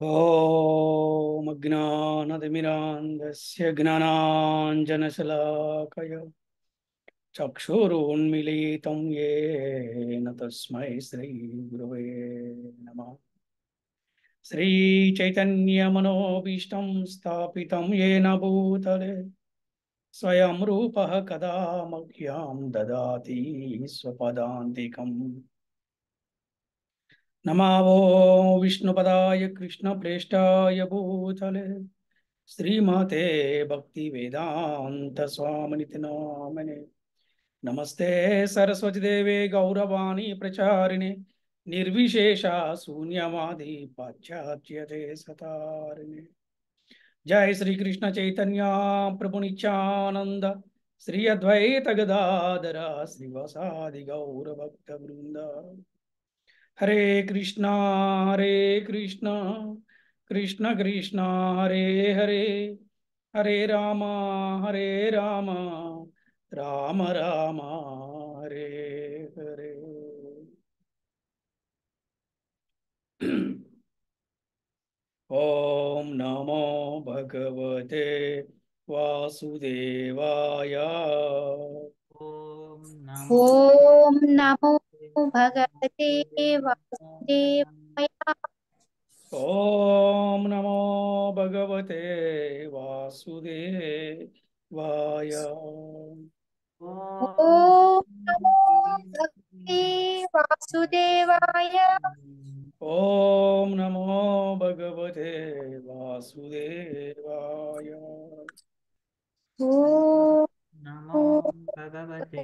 ॐ अज्ञानतिमिरान्धस्य ज्ञानाञ्जनशलाकया चक्षुरुन्मीलितं येन तस्मै श्रीगुरवे नमः। श्रीचैतन्यमनोभीष्टं स्थापितं येन भूतले स्वयं रूपः कदा मह्यं ददाति स्वपदान्तिकम्। नमो विष्णुपदाय कृष्णप्रेष्ठाय भूतले श्रीमते भक्तिवेदांत स्वामिनिति नामिने। नमस्ते सरस्वती देवे गौरवाणी प्रचारिणे निर्विशेषा शून्यवादी पाश्चात्य देशतारिणे। जय श्री कृष्ण चैतन्य प्रभु नित्यानंद श्री अद्वैत गदाधर श्रीवासादि गौर भक्त वृंद। हरे कृष्णा कृष्ण कृष्ण हरे हरे हरे राम राम राम हरे हरे। ओम नमो भगवते वासुदेवाय। ॐ नमो ॐ नमो भगवते वासुदेवाय। वासुदेवाय। ओम नमो भगवते वासुदेवाय। ॐ नमो भगवते वासुदेवाय। ओम नमो भगवते वासुदेवाय। ॐ नमो भगवते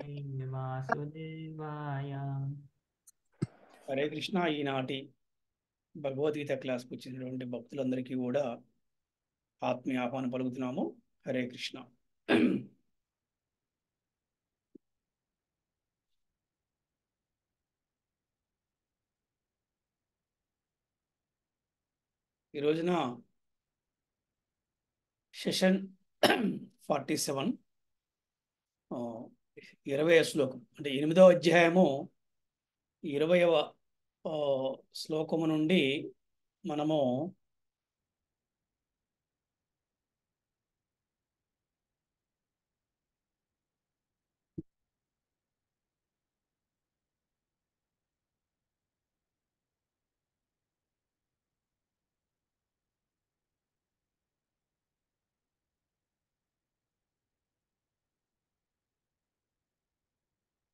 वासुदेवाय। హరే కృష్ణ. ఈనాటి భగవద్గీత క్లాస్కి వచ్చినటువంటి భక్తులందరికీ కూడా ఆత్మీయ ఆహ్వానం పలుకుతున్నాము. హరే కృష్ణ. ఈ రోజున సెషన్ 47 20వ శ్లోకం అంటే 8వ అధ్యాయము 20వ శ్లోకము నుండి మనము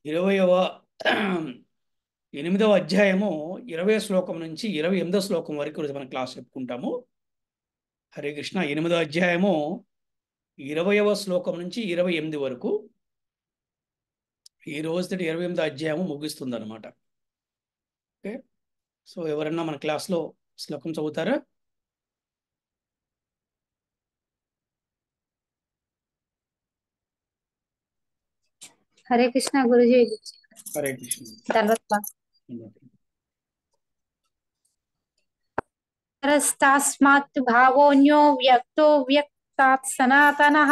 ఇరవయవ 8వ అధ్యాయము 20వ శ్లోకం నుంచి 28వ శ్లోకం వరకు ఈరోజు మనం క్లాస్ చెప్పుకుంటాము. హరే కృష్ణ. 8వ అధ్యాయము 20వ శ్లోకం నుంచి 28 వరకు ఈ రోజు 28వ అధ్యాయము ముగిస్తుంది అనమాట. ఓకే, సో ఎవరన్నా మన క్లాస్లో శ్లోకం చదువుతారా? హరే కృష్ణ గురుజీ. హరే కృష్ణ. తర్వాత తస్మాత్ భావోన్యో వ్యక్తో వ్యక్తాత్ సనాతనః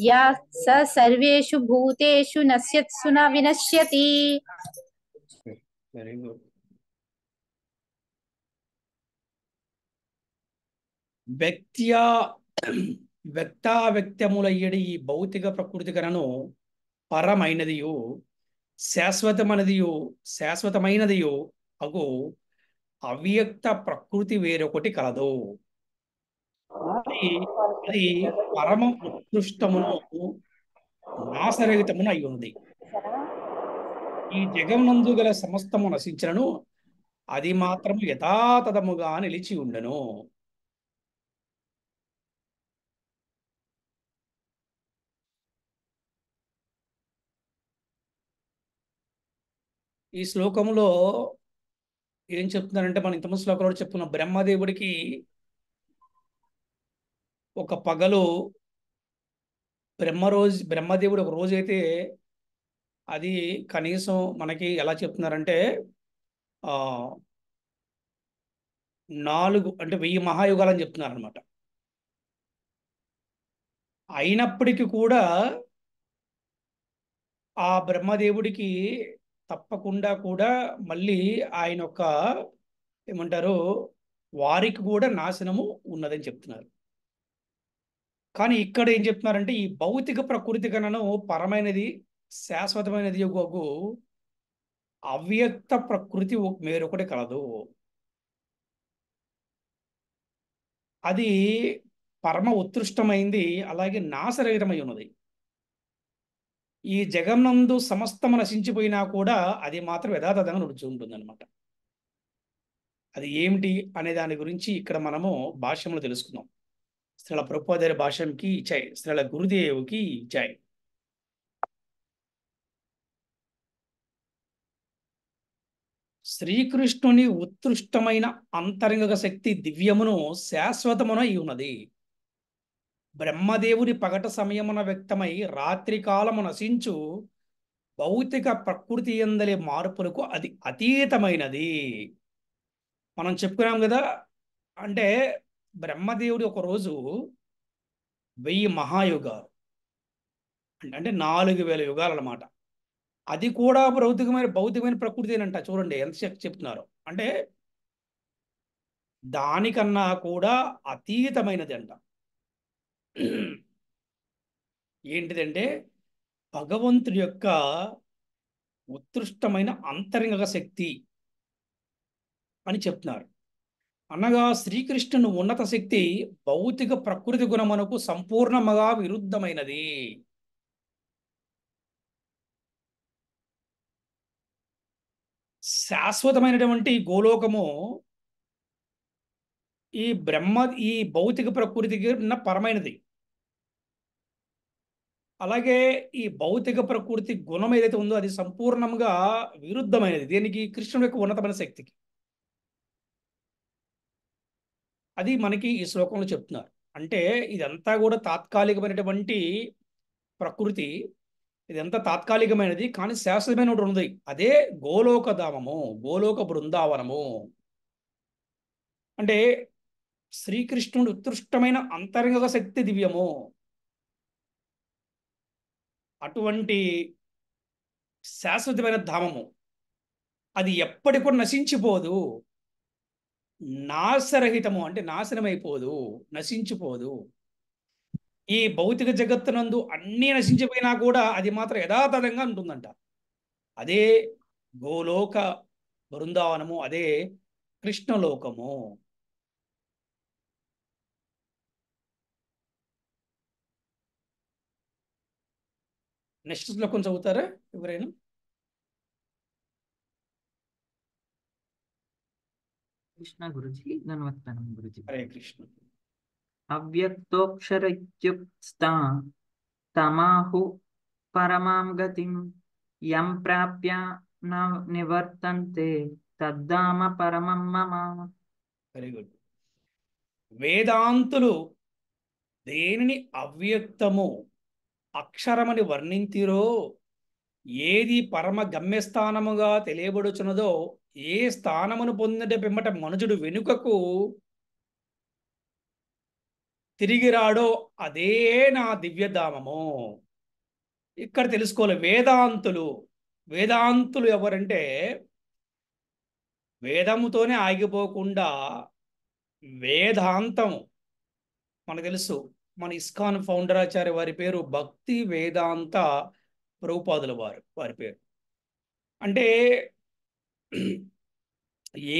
యా స సర్వేషు భూతేషు నశ్యత్సు న వినశ్యతి. Very good. వ్యక్త్యా వ్యక్తావ్యక్తములయ్యడి ఈ భౌతిక ప్రకృతి కనను పరమైనదియు శాశ్వతమైనదియు అగు అవ్యక్త ప్రకృతి వేరొకటి కలదు. అది అది పరమ ఉత్కృష్టమును నాశరహితమును అయి ఉంది. ఈ జగమునందు గల సమస్తము నశించను, అది మాత్రము యథాతథముగా నిలిచి ఉండను. ఈ శ్లోకంలో ఏం చెప్తున్నారంటే, మనం ఇంతకుముందు శ్లోకంలో చెప్పుకున్న బ్రహ్మదేవుడికి ఒక పగలు బ్రహ్మదేవుడు ఒక రోజు అయితే అది కనీసం మనకి ఎలా చెప్తున్నారంటే 4 అంటే 1000 మహాయుగాలు అని చెప్తున్నారు అనమాట. అయినప్పటికీ కూడా ఆ బ్రహ్మదేవుడికి తప్పకుండా కూడా మళ్ళీ ఆయన యొక్క ఏమంటారు వారికి కూడా నాశనము ఉన్నదని చెప్తున్నారు. కానీ ఇక్కడ ఏం చెప్తున్నారంటే ఈ భౌతిక ప్రకృతి కనను పరమైనది శాశ్వతమైనది యొక్కకు అవ్యక్త ప్రకృతి వేరొకటి కలదు. అది పరమ ఉత్కృష్టమైంది, అలాగే నాశరహితమై ఉన్నది. ఈ జగన్నందు సమస్తము నశించిపోయినా కూడా అది మాత్రం యథాతథంగా నడుచు ఉంటుంది అనమాట. అది ఏమిటి అనే దాని గురించి ఇక్కడ మనము భాష్యంలో తెలుసుకుందాం. శ్రీల ప్రభుపాదారి భాష్యంకి జై, శ్రీల గురుదేవుకి జై. శ్రీకృష్ణుని ఉత్కృష్టమైన అంతరంగ శక్తి దివ్యమును శాశ్వతమున అయి ఉన్నది. బ్రహ్మదేవుని పగట సమయమున వ్యక్తమై రాత్రి కాలము నశించు భౌతిక ప్రకృతి యందలి మార్పులకు అది అతీతమైనది. మనం చెప్పుకున్నాం కదా, అంటే బ్రహ్మదేవుడి ఒక రోజు 1000 మహాయుగాలు అంటే 4000 యుగాలు అన్నమాట. అది కూడా భౌతికమైన ప్రకృతి అంట. చూడండి ఎంత చెప్తున్నారు అంటే దానికన్నా కూడా అతీతమైనది అంట. ఏంటిదంటే భగవంతుడి యొక్క ఉత్కృష్టమైన అంతరంగ శక్తి అని చెప్తున్నారు. అనగా శ్రీకృష్ణుని ఉన్నత శక్తి భౌతిక ప్రకృతి గుణమునకు సంపూర్ణముగా విరుద్ధమైనది. శాశ్వతమైనటువంటి గోలోకము ఈ భౌతిక ప్రకృతికి పరమైనది. అలాగే ఈ భౌతిక ప్రకృతి గుణం ఏదైతే ఉందో అది సంపూర్ణంగా విరుద్ధమైనది. దేనికి? కృష్ణుడి యొక్క ఉన్నతమైన శక్తికి. అది మనకి ఈ శ్లోకంలో చెప్తున్నారు. అంటే ఇదంతా కూడా తాత్కాలికమైనటువంటి ప్రకృతి, ఇదంతా తాత్కాలికమైనది, కానీ శాశ్వతమైన ఒకటి ఉంది. అదే గోలోక ధామము, గోలోక బృందావనము. అంటే శ్రీకృష్ణుడు ఉత్కృష్టమైన అంతరంగ శక్తి దివ్యము. అటువంటి శాశ్వతమైన ధామము అది ఎప్పటికీ కూడా నశించిపోదు. నాశరహితము అంటే నాశనమైపోదు, నశించిపోదు. ఈ భౌతిక జగత్తునందు అన్నీ నశించిపోయినా కూడా అది మాత్రం యథాతథంగా ఉంటుందంట. అదే గోలోక బృందావనము, అదే కృష్ణలోకము. నెక్స్ట్ శ్లోకం చదువుతారా ఎవరైనా? కృష్ణ గురుజీ, ధన్వత్తనం గురుజీ. హరే కృష్ణ. అవ్యక్తోక్షర ఇత్యుక్తా తమాహు పరమాం గతిం యం ప్రాప్య న నివర్తంతే తద్ధామ పరమం మమ. Very good. వేదాంతులు దేనిని అవ్యక్తము అక్షరమని వర్ణింతిరో, ఏది పరమ గమ్యస్థానముగా తెలియబడుచున్నదో, ఏ స్థానమును పొందిన పిమ్మట మనుజుడు వెనుకకు తిరిగి రాడో అదే నా దివ్యధామము. ఇక్కడ తెలుసుకోవాలి. వేదాంతులు ఎవరంటే వేదముతోనే ఆగిపోకుండా వేదాంతం. మనకు తెలుసు, మన ఇస్కాన్ ఫౌండరాచార్య వారి పేరు భక్తి వేదాంత ప్రభుపాదుల వారి పేరు. అంటే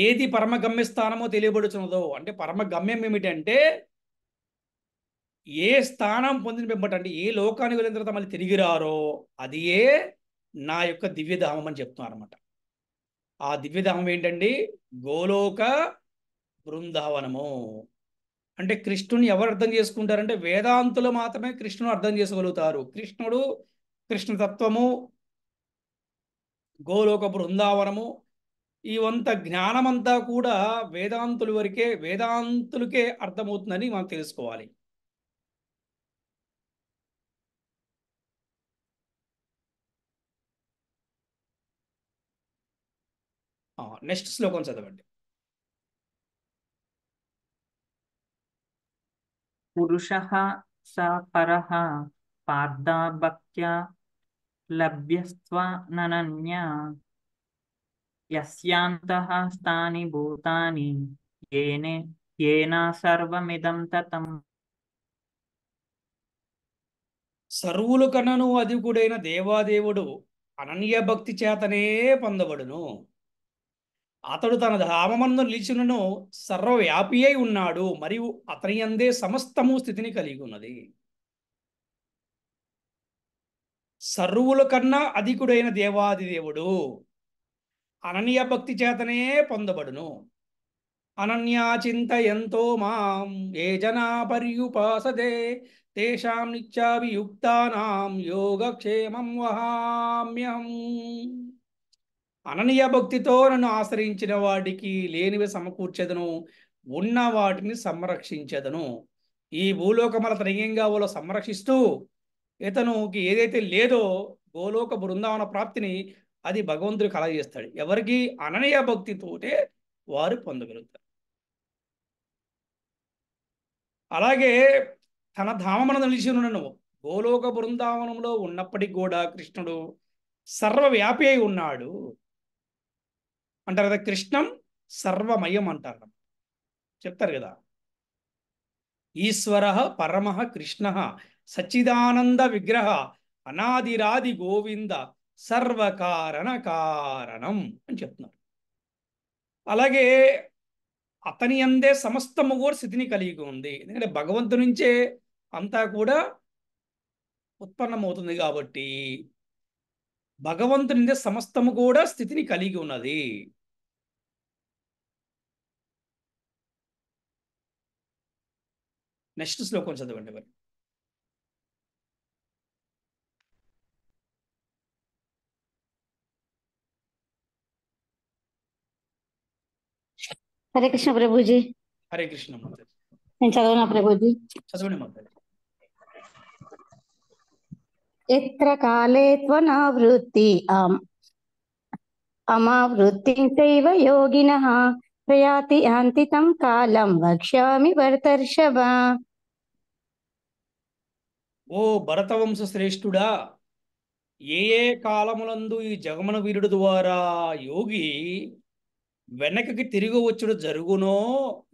ఏది పరమ గమ్యస్థానమో తెలియబడుచున్నదో, అంటే పరమ గమ్యం ఏమిటంటే ఏ స్థానం పొందిన పిమ్మట, అంటే ఏ లోకానికి వెళ్ళిన తర్వాత మళ్ళీ తిరిగి రారో అది ఏ నా యొక్క దివ్యధామం అని చెప్తున్నారు అనమాట. ఆ దివ్యధామం ఏంటండి? గోలోక బృందావనము. అంటే కృష్ణుని ఎవరు అర్థం చేసుకుంటారంటే వేదాంతులు మాత్రమే కృష్ణుని అర్థం చేసుకోగలుగుతారు. కృష్ణతత్వము, గోలోక బృందావనము, ఇవంత జ్ఞానమంతా కూడా వేదాంతులకే అర్థమవుతుందని మనం తెలుసుకోవాలి. నెక్స్ట్ శ్లోకం చదవండి. పురుషః స పరః పార్థా భక్త్యా లభ్యస్త్వనన్యా యస్యాంతః స్థాని భూతాని येने येन सर्वमिदं ततं సర్వుల కన్నను అధికుడైన దేవాదేవుడు అనన్య భక్తి చేతనే పొందబడును. అతడు తన ధామమందు నిలిచినను సర్వవ్యాపి అయి ఉన్నాడు, మరియు అతని యందే సమస్తము స్థితిని కలిగి ఉన్నది. సర్వుల కన్నా అధికుడైన దేవాదిదేవుడు అనన్య భక్తి చేతనే పొందబడును. అనన్యా చింతయంతో మాం ఏ జనా పర్యుపాసతే తేషాం నిత్యాభియుక్తానాం యోగక్షేమం వహామ్యహం. అనన్య భక్తితో నన్ను ఆశ్రయించిన వాడికి లేనివి సమకూర్చెదను, ఉన్న వాటిని సంరక్షించెదను. ఈ భూలోకముల ఏం కావాలో సంరక్షిస్తూ ఇతనుకి ఏదైతే లేదో గోలోక బృందావన ప్రాప్తిని అది భగవంతుడు కలగజేస్తాడు. ఎవరికి అనన్య భక్తితోటే వారు పొందగలుగుతారు. అలాగే తన ధామమున నిలిచి ఉన్నను గోలోక బృందావనంలో ఉన్నప్పటికీ కూడా కృష్ణుడు సర్వవ్యాపి అయి ఉన్నాడు అంటారు కదా. కృష్ణం సర్వమయం అంటారు, చెప్తారు కదా. ఈశ్వర పరమ కృష్ణ సచ్చిదానంద విగ్రహ అనాదిరాది గోవింద సర్వకారణ కారణం అని చెప్తున్నారు. అలాగే అతని అందే సమస్తము కూడా స్థితిని కలిగి ఉంది. ఎందుకంటే భగవంతు నుంచే అంతా కూడా ఉత్పన్నమవుతుంది కాబట్టి భగవంతునిందే సమస్తము కూడా స్థితిని కలిగి ఉన్నది. నెక్స్ట్ శ్లోకం చదవండి మరి. హరే కృష్ణ ప్రభుజీ. హరే కృష్ణ మాతాజీ. నేను చదవనా ప్రభుజీ? చదవండి మాతాజీ. ఎత్ర కాలే త్వనావృత్తి అమావృత్తిం చైవ యోగినః ప్రయాతి యాంతి తం కాలం వక్ష్యామి భరతర్షభ. ఓ భరతవంశ శ్రేష్ఠుడా, ఏ ఏ కాలములందు ఈ జగమన వీరుడు ద్వారా యోగి వెనకకి తిరిగి వచ్చుడు జరుగునో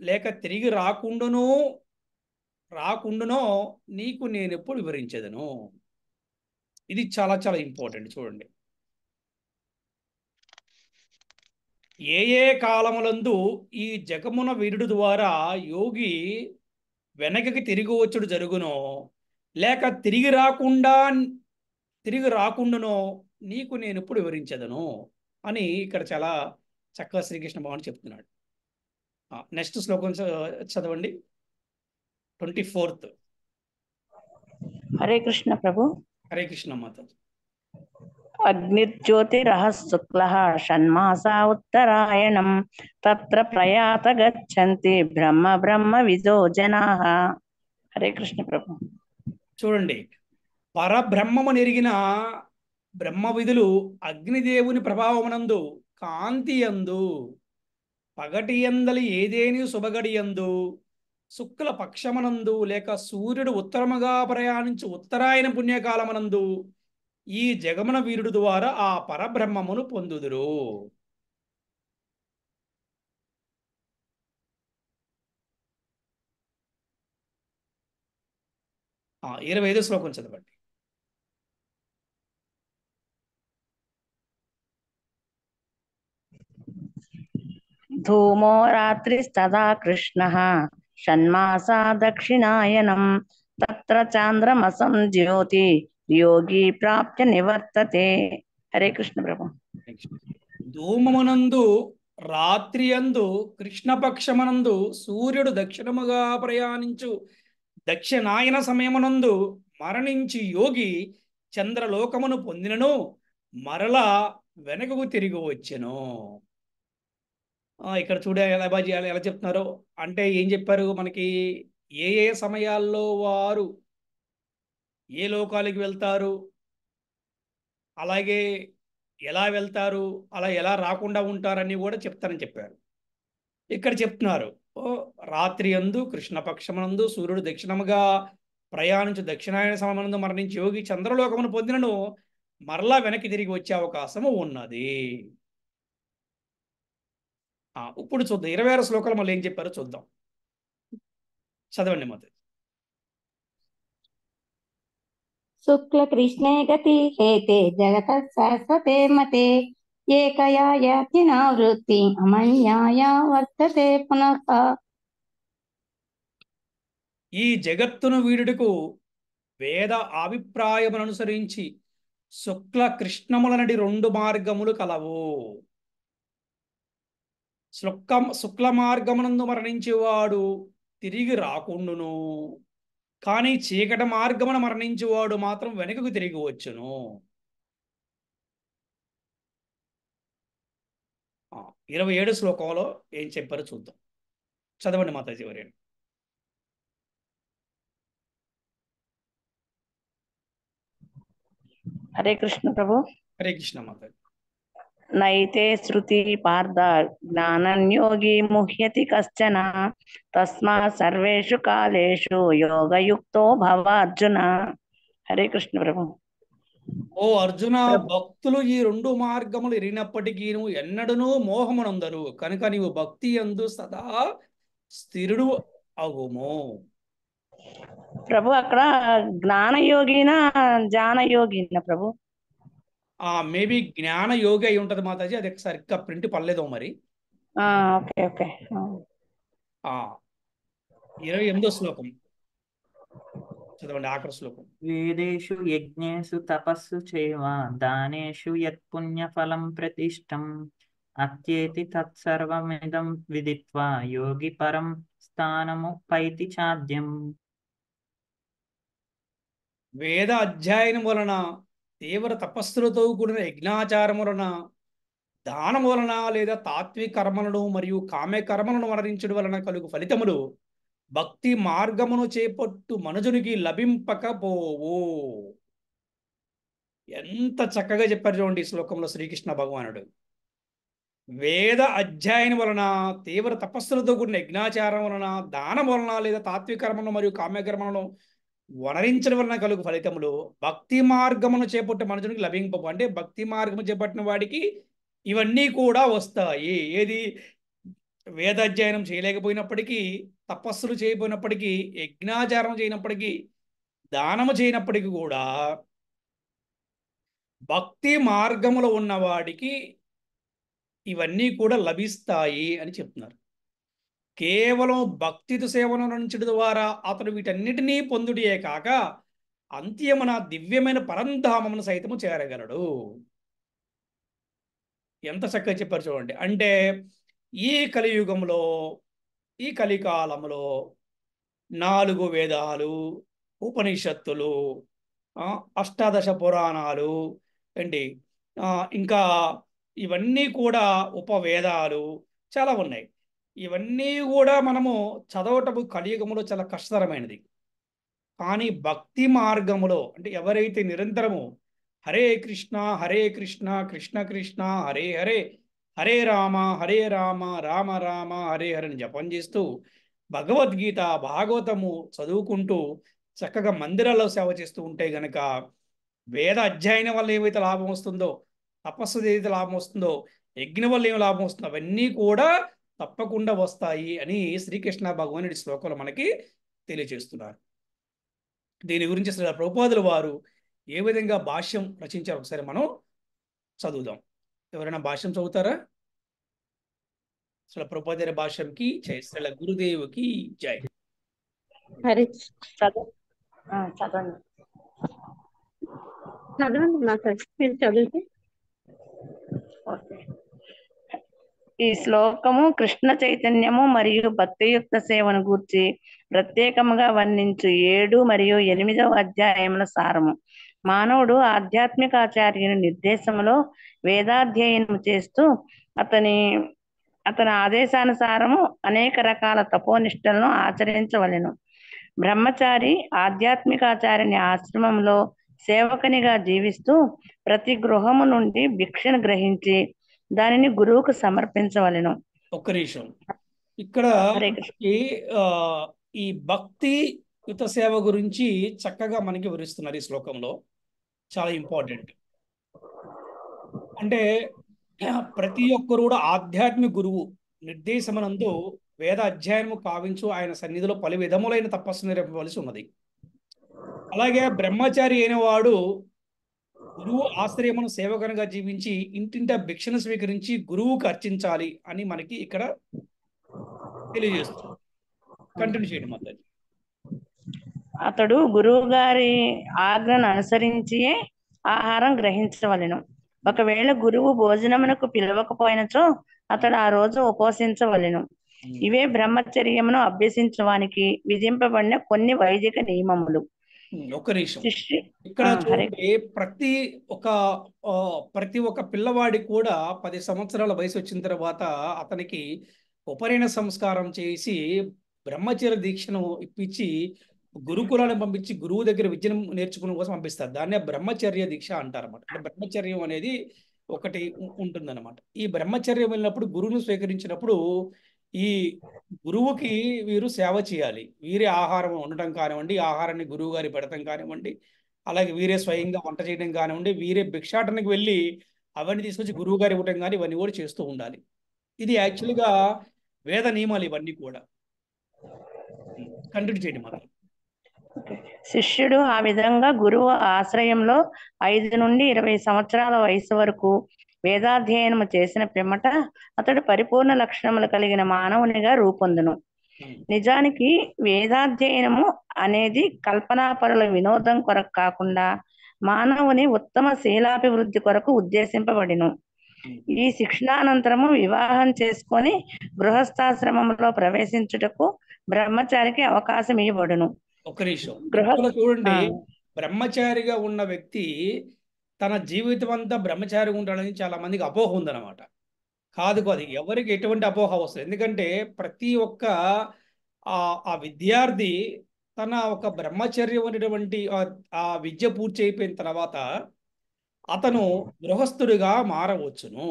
లేక తిరిగి రాకుండానో నీకు నేను ఎప్పుడు వివరించేదను. ఇది చాలా చాలా ఇంపార్టెంట్. చూడండి, ఏ ఏ కాలములందు ఈ జగమున వీరుడు ద్వారా యోగి వెనకకి తిరిగి వచ్చుడు జరుగునో లేక తిరిగి రాకుండానో నీకు నేను ఎప్పుడు వివరించదను అని ఇక్కడ చాలా చక్కగా శ్రీకృష్ణ భగవానుడు చెప్తున్నాడు. నెక్స్ట్ శ్లోకం చదవండి, 24th. హరే కృష్ణ ప్రభు. హరే కృష్ణ మాతాజీ. అగ్నిర్జ్యోతిరః శుక్లః షణ్మాసా ఉత్తరాయణం తత్ర ప్రయాత గచ్చంతి బ్రహ్మ విదో జనాః. హరే కృష్ణ ప్రభు. చూడండి, పరబ్రహ్మము నెరిగిన బ్రహ్మ విధులు అగ్నిదేవుని ప్రభావమునందు కాంతి యందు పగటి యందలి ఏదేని శుభగడి యందు శుక్ల పక్షమనందు లేక సూర్యుడు ఉత్తరముగా ప్రయాణించి ఉత్తరాయణ పుణ్యకాలమనందు ఈ జగమన వీరుడు ద్వారా ఆ పరబ్రహ్మమును పొందుదురు. ఆ 25వ శ్లోకం చదవండి. ధూమో రాత్రిస్తదా కృష్ణః షణ్మాసా దక్షిణాయనం తత్ర చాంద్రమసం జ్యోతి యోగి ప్రాప్య నివర్తతే. హరే కృష్ణ ప్రభు. ధూమమునందు రాత్రి యందు కృష్ణపక్షమనందు సూర్యుడు దక్షిణముగా ప్రయాణించు దక్షిణాయన సమయమునందు మరణించి యోగి చంద్రలోకమును పొందినను మరలా వెనకకు తిరిగి వచ్చెను. ఇక్కడ చూడే ఎలా చెప్తున్నారు అంటే ఏం చెప్పారు మనకి, ఏ ఏ సమయాల్లో వారు ఏ లోకాలకి వెళ్తారు, అలాగే ఎలా వెళ్తారు, అలా ఎలా రాకుండా ఉంటారని కూడా చెప్తారని చెప్పారు. ఇక్కడ చెప్తున్నారు, రాత్రి యందు కృష్ణపక్షమనందు సూర్యుడు దక్షిణముగా ప్రయాణించు దక్షిణాయన సమయమునందు మరణించి యోగి చంద్రలోకమును పొందినను మరలా వెనక్కి తిరిగి వచ్చే అవకాశము ఉన్నది. ఇప్పుడు చూద్దాం 26 శ్లోకాలు మళ్ళీ ఏం చెప్పారో చూద్దాం. చదవండి మాతాజీ. శుక్ల కృష్ణే గతి హేతే జగత శాశ్వతే మతే ఏకయా యాతి నావృత్తి అమన్యాయ వర్తతే పునః. ఈ జగత్తును వీడుటకు వేద అభిప్రాయమును అనుసరించి శుక్ల కృష్ణములనడి 2 మార్గములు కలవు. శుక్ల మార్గమునందు మరణించేవాడు తిరిగి రాకుండును, కానీ చీకటి మార్గమున మరణించేవాడు మాత్రం వెనుకకు తిరిగి వచ్చును. 27 శ్లోకంలో ఏం చెప్పారో చూద్దాం. చదవండి మాతాజీ ఎవరైనా. హరే కృష్ణ ప్రభు. హరే కృష్ణ మాతాజీ. నైతే శృతి పార్థ జ్ఞానన్యోగి ముహ్యతి కశ్చన తస్మాత్ సర్వేషు కాలేషు యోగయుక్తో భవ అర్జున. హరే కృష్ణ ప్రభు. ఓ అర్జున, భక్తులు ఈ 2 మార్గములు ఎరిగినప్పటికీ ఎన్నడూనూ మోహమునందరు కనుక నీవు భక్తి యందు సదా స్థిరుడు అగుము. ప్రభు అక్కడ జ్ఞానయోగినా జానయోగినా ప్రభు? మేబీ జ్ఞాన యోగి అయి ఉంటది మాతాజీ, అది సరిగ్గా ప్రింట్ పర్లేదో మరి. Okay okay. 28వ శ్లోకం చదవండి, ఆఖరి శ్లోకం. వేదేషు యజ్ఞేషు తపస్సు చైవ దానేషు యత్పుణ్యఫలం ప్రతిష్టం అత్యేతి తత్సర్వమిదం విదిత్వా యోగి పరం స్థానము పైతి చాద్యం. వేద అధ్యయనం వలన, తీవ్ర తపస్సులతో కూడిన యజ్ఞాచారం వలన, దానం వలన లేదా తాత్విక కర్మలను మరియు కామ్య కర్మలను మరణించడం వలన కలుగు ఫలితములు భక్తి మార్గమును చేపట్టు మనుజునికి లభింపకపోవు. ఎంత చక్కగా చెప్పారు చూడండి ఈ శ్లోకంలో శ్రీకృష్ణ భగవానుడు. వేద అధ్యయనం వలన, తీవ్ర తపస్సులతో కూడిన యజ్ఞాచారం వలన, దానం వలన లేదా తాత్విక కర్మలను మరియు కామ్యకర్మలను వనరించడం వలన కలుగు ఫలితములు భక్తి మార్గమును చేపట్టే మనుషునికి లభింపవు. అంటే భక్తి మార్గము చేపట్టిన వాడికి ఇవన్నీ కూడా వస్తాయి. ఏది? వేదాధ్యయనం చేయలేకపోయినప్పటికీ, తపస్సులు చేయకపోయినప్పటికీ, యజ్ఞాచారం చేయనప్పటికీ, దానము చేయనప్పటికీ కూడా భక్తి మార్గములో ఉన్నవాడికి ఇవన్నీ కూడా లభిస్తాయి అని చెప్తున్నారు. కేవలం భక్తితో సేవను అందించడం ద్వారా అతడు వీటన్నిటినీ పొందుడియే కాక అంత్యమున దివ్యమైన పరంధామమును సైతము చేరగలడు. ఎంత చక్కగా చెప్పారు చూడండి. అంటే ఈ కలియుగంలో, ఈ కలికాలంలో 4 వేదాలు, ఉపనిషత్తులు, అష్టాదశ పురాణాలు ఏంటి, ఇంకా ఇవన్నీ కూడా ఉపవేదాలు చాలా ఉన్నాయి. ఇవన్నీ కూడా మనము చదవటము కలియుగంలో చాలా కష్టతరమైనది. కానీ భక్తి మార్గములో అంటే ఎవరైతే నిరంతరము హరే కృష్ణ కృష్ణ కృష్ణ హరే హరే, హరే రామ రామ రామ హరే హరిని జపం చేస్తూ భగవద్గీత భాగవతము చదువుకుంటూ చక్కగా మందిరాల్లో సేవ చేస్తూ ఉంటే గనక వేద అధ్యయనం వల్ల ఏవైతే లాభం వస్తుందో, తపస్సు ఏదైతే లాభం వస్తుందో, యజ్ఞం వల్ల ఏం లాభం వస్తుందో అవన్నీ కూడా తప్పకుండా వస్తాయి అని శ్రీకృష్ణ భగవానుడి శ్లోకంలో మనకి తెలియజేస్తున్నారు. దీని గురించి శ్రీ ప్రభుపాదుల వారు ఏ విధంగా భాష్యం రచించారు ఒకసారి మనం చదువుదాం. ఎవరైనా భాష్యం చదువుతారా? శ్రీ ప్రభుపాదుల భాష్యంకి జై, శ్రీ గురుదేవుకి జై. హరి చదవండి. చదవండి మాతాజీ, మీరు చదివితే. ఓకే. ఈ శ్లోకము కృష్ణ చైతన్యము మరియు భక్తియుక్త సేవను గూర్చి ప్రత్యేకముగా వర్ణించు 7 మరియు 8వ అధ్యాయముల సారము. మానవుడు ఆధ్యాత్మికాచార్యుని నిర్దేశంలో వేదాధ్యయనం చేస్తూ అతని ఆదేశానుసారము అనేక రకాల తపోనిష్టలను ఆచరించవలెను. బ్రహ్మచారి ఆధ్యాత్మికాచార్యుని ఆశ్రమంలో సేవకునిగా జీవిస్తూ ప్రతి గృహము నుండి భిక్షను గ్రహించి దానిని గురువుకు సమర్పించవలెను. ఒక్క నిమిషం, ఇక్కడ ఈ భక్తి యుత సేవ గురించి చక్కగా మనకి వివరిస్తున్నారు ఈ శ్లోకంలో. చాలా ఇంపార్టెంట్. అంటే ప్రతి ఒక్కరు కూడా ఆధ్యాత్మిక గురువు నిర్దేశమనందు వేద అధ్యయనము కావించు ఆయన సన్నిధిలో పలు విధములైన తపస్సు నిర్వహించవలసి ఉన్నది. అలాగే బ్రహ్మచారి అయిన వాడు గురువు ఆశ్రయమును సేవకునిగా జీవించి ఇంటింటా భిక్షను స్వీకరించి గురువుకు అర్చించాలి అని మనకి ఇక్కడ తెలియజేస్తుంది. కంటిన్యూ చేయండి మాతాజీ. అతడు గురువు గారి ఆజ్ఞను అనుసరించి ఆహారం గ్రహించవలెను. ఒకవేళ గురువు భోజనమునకు పిలవకపోయినచో అతడు ఆ రోజు ఉపవసించవలెను. ఇవే బ్రహ్మచర్యమును అభ్యసించడానికి విధింపబడిన కొన్ని వైదిక నియమములు. ఒక్క నిమిషం శిష్యు ఇక్కడ హరే చూడండి. ప్రతి ఒక్క పిల్లవాడికి కూడా 10 సంవత్సరాల వయసు వచ్చిన తర్వాత అతనికి ఉపనయన సంస్కారం చేసి బ్రహ్మచర్య దీక్షను ఇప్పించి గురుకులాన్ని పంపించి గురువు దగ్గర విద్యను నేర్చుకునే కోసం పంపిస్తారు. దాన్నే బ్రహ్మచర్య దీక్ష అంటారు అనమాట. అంటే బ్రహ్మచర్యం అనేది ఒకటి ఉంటుందన్నమాట. ఈ బ్రహ్మచర్యం వెళ్ళినప్పుడు గురువును స్వీకరించినప్పుడు ఈ గురువుకి వీరు సేవ చేయాలి. వీరే ఆహారం వండటం కానివ్వండి, ఆహారాన్ని గురువు గారి పెడతాం కానివ్వండి, అలాగే వీరే స్వయంగా వంట చేయడం కానివ్వండి, వీరే భిక్షాటనకి వెళ్ళి అవన్నీ తీసుకొచ్చి గురువు గారు ఇవ్వటం కానీ ఇవన్నీ కూడా చేస్తూ ఉండాలి. ఇది యాక్చువల్గా వేద నియమాలు ఇవన్నీ కూడా. కంటిన్యూ చేయండి మాత్రం. శిష్యుడు ఆ విధంగా గురువు ఆశ్రయంలో 5 నుండి 20 సంవత్సరాల వయసు వరకు వేదాధ్యయనము చేసిన పిమ్మట అతడు పరిపూర్ణ లక్షణములు కలిగిన మానవునిగా రూపొందును. నిజానికి వేదాధ్యయనము అనేది కల్పనాపరుల వినోదం కొరకు కాకుండా మానవుని ఉత్తమ శీలాభివృద్ధి కొరకు ఉద్దేశింపబడిను. ఈ శిక్షణానంతరము వివాహం చేసుకొని గృహస్థాశ్రమంలో ప్రవేశించుటకు బ్రహ్మచారికి అవకాశం ఇవ్వబడును. ఒక నిమిషం ఇక్కడ చూడండి. బ్రహ్మచారిగా ఉన్న వ్యక్తి తన జీవితం అంతా బ్రహ్మచారిగా ఉంటాడని చాలా మందికి అపోహ ఉందన్నమాట. కాదు కాదు, ఎవరికి ఎటువంటి అపోహ వస్తుంది. ఎందుకంటే ప్రతి ఒక్క ఆ విద్యార్థి తన ఒక బ్రహ్మచర్యం అనేటువంటి ఆ విద్య పూర్తి అయిపోయిన తర్వాత అతను గృహస్థుడిగా మారవచ్చును.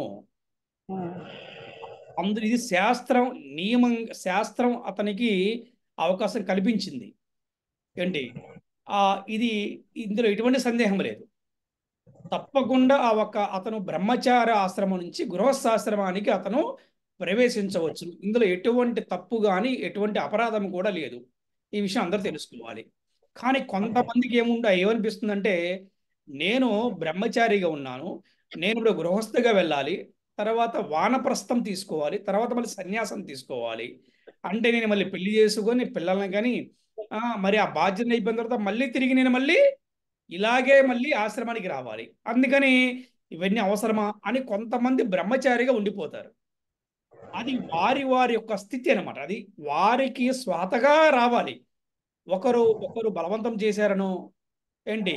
అందులో ఇది శాస్త్రం నియమం. శాస్త్రం అతనికి అవకాశం కల్పించింది. ఏంటి ఇది ఇందులో ఎటువంటి సందేహం లేదు. తప్పకుండా అతను బ్రహ్మచార ఆశ్రమం నుంచి గృహస్థాశ్రమానికి అతను ప్రవేశించవచ్చు. ఇందులో ఎటువంటి తప్పు కానీ ఎటువంటి అపరాధం కూడా లేదు. ఈ విషయం అందరూ తెలుసుకోవాలి. కానీ కొంతమందికి ఏమనిపిస్తుందంటే, నేను బ్రహ్మచారిగా ఉన్నాను, నేను ఇప్పుడు గృహస్థగా వెళ్ళాలి, తర్వాత వానప్రస్థం తీసుకోవాలి, తర్వాత మళ్ళీ సన్యాసం తీసుకోవాలి అంటే నేను మళ్ళీ పెళ్లి చేసుకొని పిల్లల్ని కానీ మరి ఆ బాధ్యత అయిపోయిన తర్వాత మళ్ళీ తిరిగి నేను ఇలాగే మళ్ళీ ఆశ్రమానికి రావాలి. అందుకని ఇవన్నీ అవసరమా అని కొంతమంది బ్రహ్మచారిగా ఉండిపోతారు. అది వారి యొక్క స్థితి అనమాట. అది వారికి స్వాతగా రావాలి. ఒకరు బలవంతం చేశారనో ఏంటి,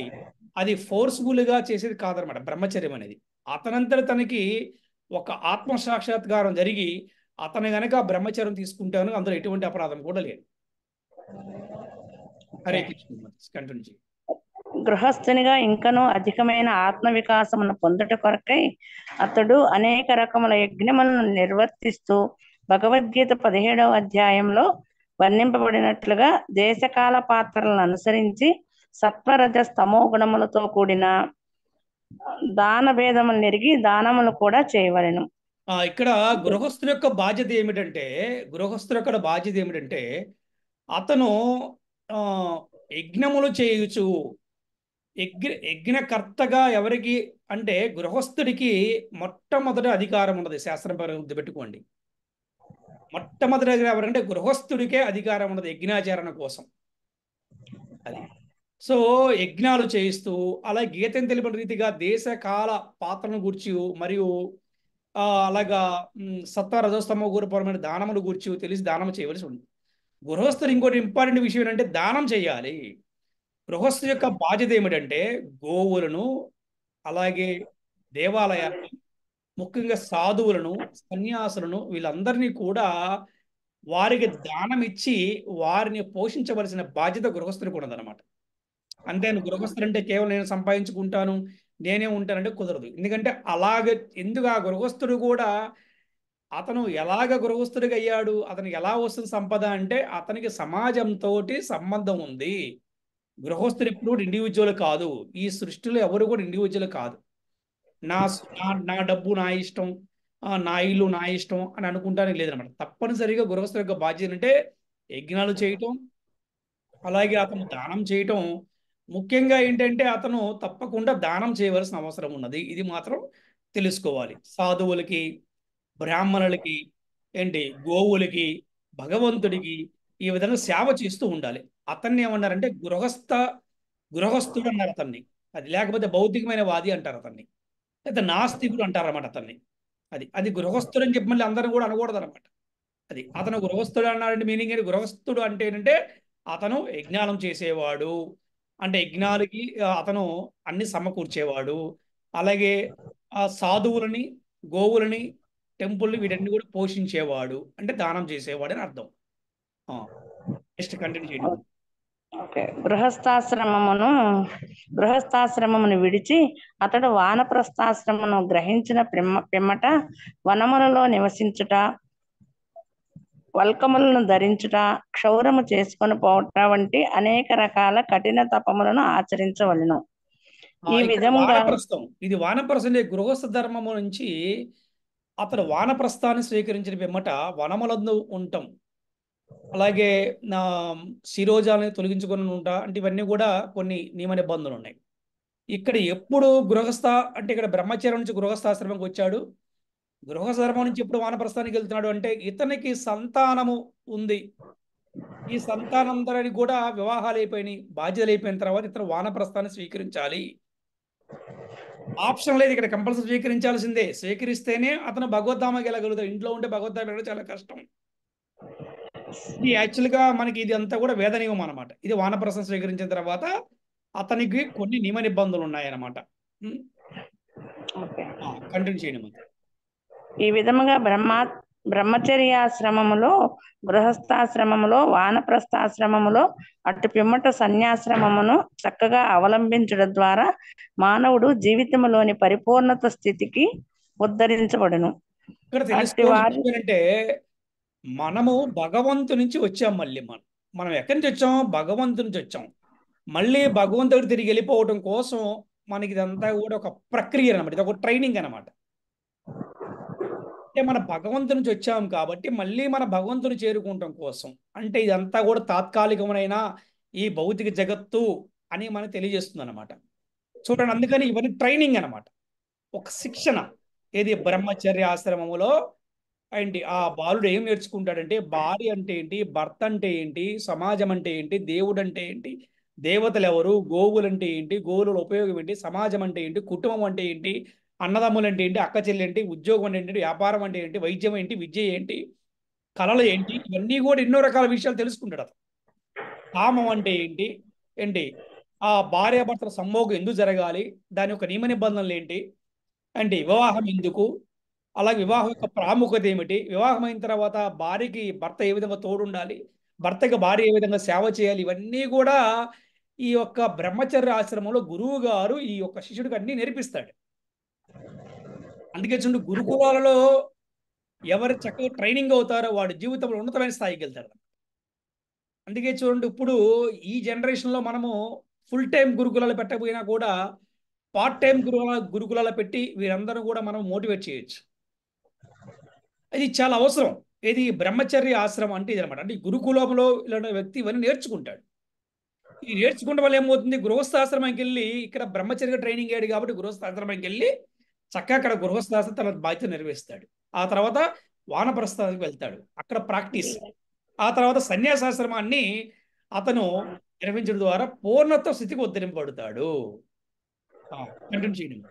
అది ఫోర్స్ఫుల్గా చేసేది కాదనమాట. బ్రహ్మచర్యం అనేది అతనంతట తనకి ఒక ఆత్మసాక్షాత్కారం జరిగి అతను గనక బ్రహ్మచర్యం తీసుకుంటాను, అందులో ఎటువంటి అపరాధం కూడా లేదు. హరే కృష్ణ. కంటిన్యూ. గృహస్థునిగా ఇంకనూ అధికమైన ఆత్మ వికాసమును పొందుట కొరకై అతడు అనేక రకముల యజ్ఞములను నిర్వర్తిస్తూ భగవద్గీత 17వ అధ్యాయంలో వర్ణింపబడినట్లుగా దేశకాల పాత్రలను అనుసరించి సత్వరజ స్తమో గుణములతో కూడిన దాన భేదములు నెరిగి దానములు కూడా చేయవలెను. ఇక్కడ గృహస్థుల యొక్క బాధ్యత ఏమిటంటే అతను యజ్ఞములు చేయుచు. యజ్ఞకర్తగా ఎవరికి అంటే గృహస్థుడికి మొట్టమొదటి అధికారం ఉన్నది. శాస్త్రం గుర్తుపెట్టుకోండి. మొట్టమొదటిగా ఎవరంటే గృహస్థుడికే అధికారం ఉన్నది యజ్ఞాచరణ కోసం. అది సో యజ్ఞాలు చేయిస్తూ అలా గీతం తెలిపిన రీతిగా దేశ కాల పాత్రను గూర్చి మరియు అలాగా సత్వ రజస్తమో గురుపరమైన దానములు గూర్చి తెలిసి దానం చేయవలసి ఉంది. గృహస్థుడు ఇంకోటి ఇంపార్టెంట్ విషయం ఏంటంటే దానం చేయాలి. గృహస్థు యొక్క బాధ్యత ఏమిటంటే గోవులను, అలాగే దేవాలయాన్ని, ముఖ్యంగా సాధువులను, సన్యాసులను వీళ్ళందరినీ కూడా వారికి దానం ఇచ్చి వారిని పోషించవలసిన బాధ్యత గృహస్థునికి ఉన్నదన్నమాట. అంటే గృహస్థులు అంటే కేవలం నేను సంపాదించుకుంటాను, నేనే ఉంటానంటే కుదరదు. ఎందుకంటే అలాగే ఎందుకు ఆ గృహస్థుడు కూడా అతను ఎలాగ గృహస్థుడిగా అయ్యాడు, అతనికి ఎలా వస్తుంది సంపద అంటే అతనికి సమాజంతో సంబంధం ఉంది. గృహస్థుడు ఎప్పుడు ఇండివిజువల్ కాదు. ఈ సృష్టిలో ఎవరు కూడా ఇండివిజువల్ కాదు. నా డబ్బు నా ఇష్టం, నా ఇల్లు నా ఇష్టం అని అనుకుంటానికి లేదనమాట. తప్పనిసరిగా గృహస్థు యొక్క బాధ్యత అంటే యజ్ఞాలు చేయటం, అలాగే అతను దానం చేయటం. ముఖ్యంగా ఏంటంటే అతను తప్పకుండా దానం చేయవలసిన అవసరం ఉన్నది. ఇది మాత్రం తెలుసుకోవాలి. సాధువులకి, బ్రాహ్మణులకి, గోవులకి, భగవంతుడికి ఈ విధంగా సేవ చేస్తూ ఉండాలి. అతన్ని ఏమన్నారంటే గృహస్థుడు అన్నారు అతన్ని. అది లేకపోతే భౌతికమైన వాది అంటారు అతన్ని, లేదా నాస్తికుడు అంటారు అన్నమాట అతన్ని. అది గృహస్థుడు అని చెప్పి మళ్ళీ అందరం కూడా అనకూడదు అనమాట. అతను గృహస్థుడు అన్నాడంటే మీనింగ్ ఏంటి? గృహస్థుడు అంటే ఏంటంటే అతను యజ్ఞానం చేసేవాడు, అంటే యజ్ఞాలకి అతను అన్ని సమకూర్చేవాడు. అలాగే సాధువులని, గోవులని, టెంపుల్ని వీటన్ని కూడా పోషించేవాడు, అంటే దానం చేసేవాడు అని అర్థం. నెక్స్ట్ కంటిన్యూ చేయండి. ఓకే. గృహస్థాశ్రమమును విడిచి అతడు వానప్రస్థాశ్రమమును గ్రహించిన పిమ్మట వనములలో నివసించుట, వల్కములను ధరించుట, క్షౌరము చేసుకొని పోవట వంటి అనేక రకాల కఠిన తపములను ఆచరించవలెను. ఈ ఇక్కడ విధముగా వానప్రస్థం, ఇది వానప్రస్థం గృహస్థ ధర్మము నుంచి అతను వానప్రస్థాన్ని స్వీకరించిన పిమ్మట వనములందు ఉండటం, అలాగే నా శిరోజాలని తొలగించుకొని ఉంటా, అంటే ఇవన్నీ కూడా కొన్ని నియమ నిబంధనలు ఉన్నాయి. ఇక్కడ ఎప్పుడు గృహస్థ అంటే ఇక్కడ బ్రహ్మచర్యం నుంచి గృహస్థాశ్రమంకి వచ్చాడు, గృహస్థాశ్రమం నుంచి ఎప్పుడు వానప్రస్థానికి వెళ్తున్నాడు అంటే ఇతనికి సంతానము ఉంది. ఈ సంతానందరికి కూడా వివాహాలు అయిపోయినాయి, బాధ్యతలు అయిపోయిన తర్వాత ఇతను వానప్రస్థాన్ని స్వీకరించాలి. ఆప్షన్ లేదు ఇక్కడ, కంపల్సరీ స్వీకరించాల్సిందే. స్వీకరిస్తేనే అతను భగవద్ధామకి వెళ్ళగలుగుతాడు. ఇంట్లో ఉంటే భగవద్ధామ వెళ్ళడం చాలా కష్టం. ఇది యాక్చువల్గా మనకి ఇది అంతా కూడా వేద నియమం అనమాట. ఇది వానప్రస్థం స్వీకరించిన తర్వాత అతనికి కొన్ని నియమ నిబంధనలు ఉన్నాయన్నమాట. కంటిన్యూ చేయండి. ఈ విధముగా బ్రహ్మచర్యాశ్రమములో, గృహస్థాశ్రమములో, వానప్రస్థాశ్రమములో, అటు పిమ్మట సన్యాశ్రమమును చక్కగా అవలంబించడం ద్వారా మానవుడు జీవితంలోని పరిపూర్ణత స్థితికి ఉద్ధరించబడును. ఇక్కడ తెలుసుకోవాల్సింది ఏంటంటే మనము భగవంతు నుంచి వచ్చాం. మళ్ళీ మనం ఎక్కడి నుంచి వచ్చాం? భగవంతు నుంచి వచ్చాం. మళ్ళీ భగవంతుడికి తిరిగి వెళ్ళిపోవడం కోసం మనకి ఇదంతా కూడా ఒక ప్రక్రియ అనమాట. ఇది ఒక ట్రైనింగ్ అనమాట. అంటే మన భగవంతు నుంచి వచ్చాం కాబట్టి మళ్ళీ మన భగవంతుని చేరుకుంటాం కోసం, అంటే ఇదంతా కూడా తాత్కాలికమైన ఈ భౌతిక జగత్తు అని మనకు తెలియజేస్తుంది అనమాట. చూడండి, అందుకని ఇవన్నీ ట్రైనింగ్ అనమాట, ఒక శిక్షణ. ఏది బ్రహ్మచర్య ఆశ్రమములో ఏంటి ఆ బాలుడు ఏం నేర్చుకుంటాడంటే భార్య అంటే ఏంటి, భర్త అంటే ఏంటి, సమాజం అంటే ఏంటి, దేవుడు అంటే ఏంటి, దేవతలు ఎవరు, గోవులు అంటే ఏంటి, గోవుల ఉపయోగం ఏంటి, సమాజం అంటే ఏంటి, కుటుంబం అంటే ఏంటి, అన్నదమ్ములు అంటే ఏంటి, అక్క చెల్లి ఏంటి, ఉద్యోగం అంటే ఏంటి, వ్యాపారం అంటే ఏంటి, వైద్యం ఏంటి, విద్య ఏంటి, కళలు ఏంటి, ఇవన్నీ కూడా ఎన్నో రకాల విషయాలు తెలుసుకుంటాడు అతను. కామం అంటే ఏంటి ఆ భార్యాభర్తల సంభోగం ఎందుకు జరగాలి, దాని యొక్క నియమ నిబంధనలు ఏంటి, వివాహం ఎందుకు, అలాగే వివాహం యొక్క ప్రాముఖ్యత ఏమిటి, వివాహం అయిన తర్వాత భార్యకి భర్త ఏ విధంగా తోడుండాలి, భర్తకి భార్య ఏ విధంగా సేవ చేయాలి, ఇవన్నీ కూడా ఈ యొక్క బ్రహ్మచర్య ఆశ్రమంలో గురువు గారు ఈ యొక్క శిష్యుడికి అన్ని నేర్పిస్తాడు. అందుకే చూడండి, గురుకులాలలో ఎవరు చక్కగా ట్రైనింగ్ అవుతారో వాడు జీవితంలో ఉన్నతమైన స్థాయికి వెళ్తారు. అందుకే చూడండి, ఇప్పుడు ఈ జనరేషన్లో మనము ఫుల్ టైం గురుకులాలు పెట్టకపోయినా కూడా పార్ట్ టైం గురుకులాలు పెట్టి వీరందరూ కూడా మనం మోటివేట్ చేయొచ్చు. అది చాలా అవసరం. ఇది బ్రహ్మచర్య ఆశ్రమం అంటే ఇది అనమాట. అంటే గురుకులంలో ఇలాంటి వ్యక్తి ఇవన్నీ నేర్చుకుంటాడు. ఈ నేర్చుకుంటే వల్ల ఏమవుతుంది, గృహస్థాశ్రమానికి వెళ్ళి ఇక్కడ బ్రహ్మచర్య ట్రైనింగ్ అయ్యాడు కాబట్టి గృహస్థాశ్రమానికి వెళ్ళి చక్కగా అక్కడ గృహస్థాశ్రమం తన బాధ్యత నిర్వహిస్తాడు. ఆ తర్వాత వానప్రస్థానికి వెళ్తాడు, అక్కడ ప్రాక్టీస్. ఆ తర్వాత సన్యాసాశ్రమాన్ని అతను నిర్వహించడం ద్వారా పూర్ణత్వ స్థితికి ఉద్ధరింపబడతాడు. కంటిన్యూ చేయండి.